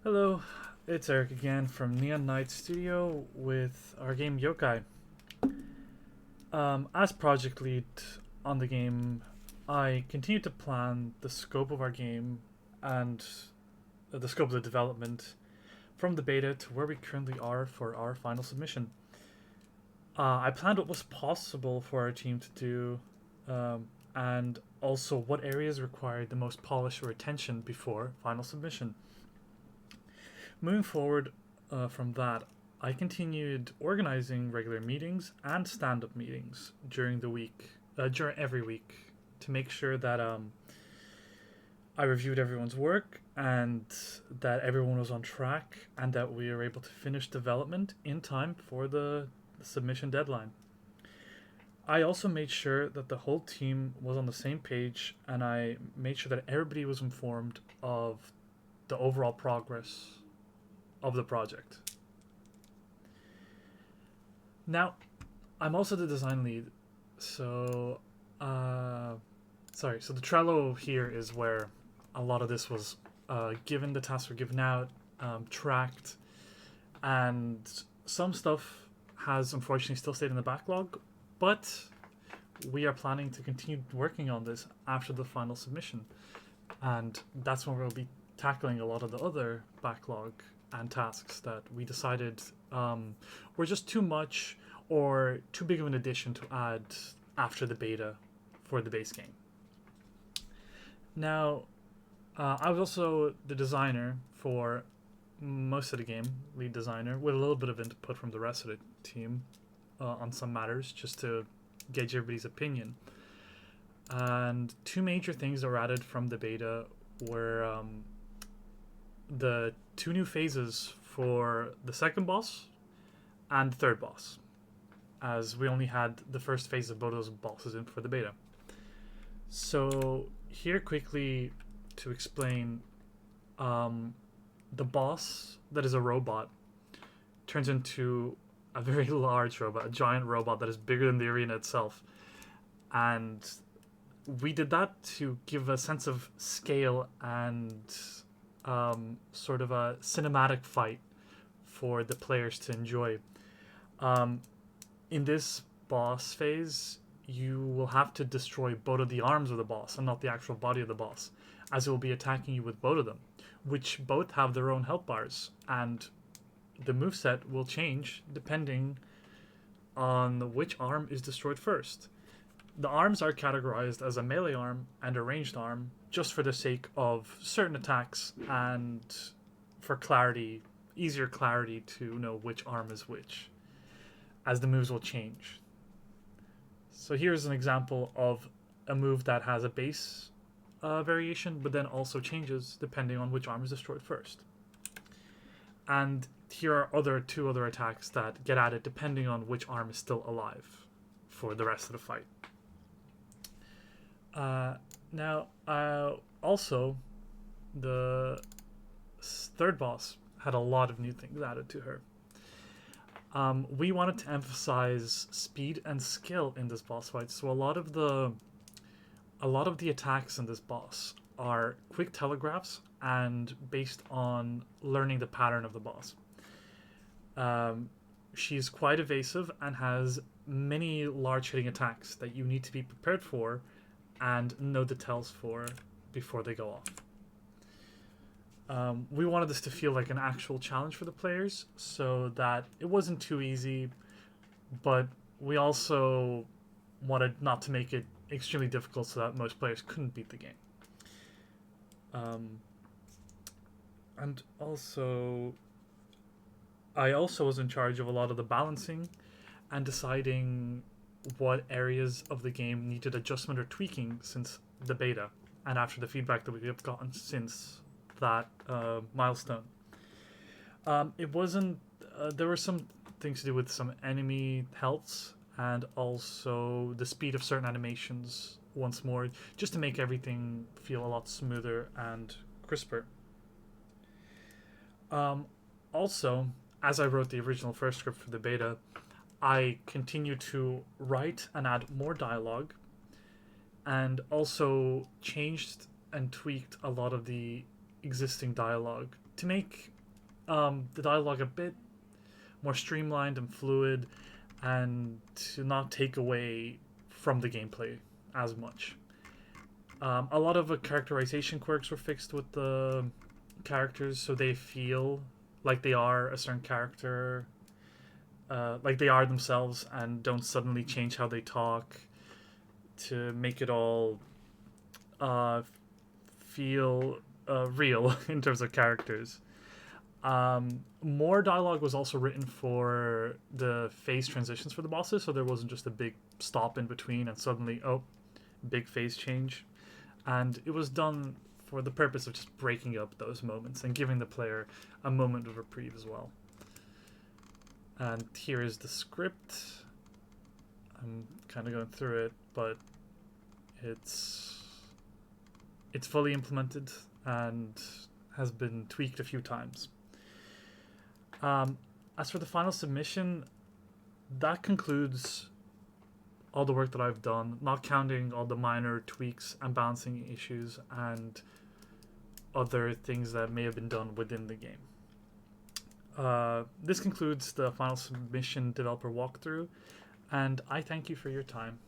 Hello, it's Eric again from Neon Night Studio with our game Yokai. As project lead on the game, I continue to plan the scope of our game and the scope of the development from the beta to where we currently are for our final submission. I planned what was possible for our team to do, and also what areas required the most polish or attention before final submission. Moving forward from that, I continued organizing regular meetings and stand-up meetings during the week, during every week, to make sure that I reviewed everyone's work and that everyone was on track and that we were able to finish development in time for the submission deadline. I also made sure that the whole team was on the same page and I made sure that everybody was informed of the overall progress of the project. Now, I'm also the design lead, so so the Trello here is where a lot of this was given. The tasks were given out, tracked, and some stuff has unfortunately still stayed in the backlog, but we are planning to continue working on this after the final submission, and that's when we'll be tackling a lot of the other backlog and tasks that we decided were just too much or too big of an addition to add after the beta for the base game. Now, I was also the designer for most of the game, lead designer, with a little bit of input from the rest of the team on some matters, just to gauge everybody's opinion. And two major things that were added from the beta were the two new phases for the second boss and the third boss, as we only had the first phase of both those bosses in for the beta. So here quickly to explain, the boss that is a robot turns into a very large robot, a giant robot that is bigger than the arena itself, and we did that to give a sense of scale and sort of a cinematic fight for the players to enjoy. In this boss phase, you will have to destroy both of the arms of the boss and not the actual body of the boss, as it will be attacking you with both of them, which both have their own health bars, and the moveset will change depending on which arm is destroyed first. The arms are categorized as a melee arm and a ranged arm just for the sake of certain attacks and for clarity, easier clarity to know which arm is which, as the moves will change. So here's an example of a move that has a base variation, but then also changes depending on which arm is destroyed first. And here are two other attacks that get added depending on which arm is still alive for the rest of the fight. Now, also, the third boss had a lot of new things added to her. We wanted to emphasize speed and skill in this boss fight, so a lot of the attacks in this boss are quick telegraphs and based on learning the pattern of the boss. She's quite evasive and has many large hitting attacks that you need to be prepared for and know the tells for before they go off. We wanted this to feel like an actual challenge for the players so that it wasn't too easy, but we also wanted not to make it extremely difficult so that most players couldn't beat the game. And also, I also was in charge of a lot of the balancing and deciding what areas of the game needed adjustment or tweaking since the beta and after the feedback that we have gotten since that milestone. It wasn't. There were some things to do with some enemy healths and also the speed of certain animations once more, just to make everything feel a lot smoother and crisper. Also, as I wrote the original first script for the beta, I continued to write and add more dialogue and also changed and tweaked a lot of the existing dialogue to make the dialogue a bit more streamlined and fluid, and to not take away from the gameplay as much. A lot of the characterization quirks were fixed with the characters, so they feel like they are a certain character, like they are themselves, and don't suddenly change how they talk to make it all uh, feel real in terms of characters. More dialogue was also written for the phase transitions for the bosses, so there wasn't just a big stop in between and suddenly, oh, big phase change. And it was done for the purpose of just breaking up those moments and giving the player a moment of reprieve as well. And here is the script. I'm kind of going through it, but it's fully implemented and has been tweaked a few times. As for the final submission, that concludes all the work that I've done, not counting all the minor tweaks and balancing issues and other things that may have been done within the game. This concludes the final submission developer walkthrough, and I thank you for your time.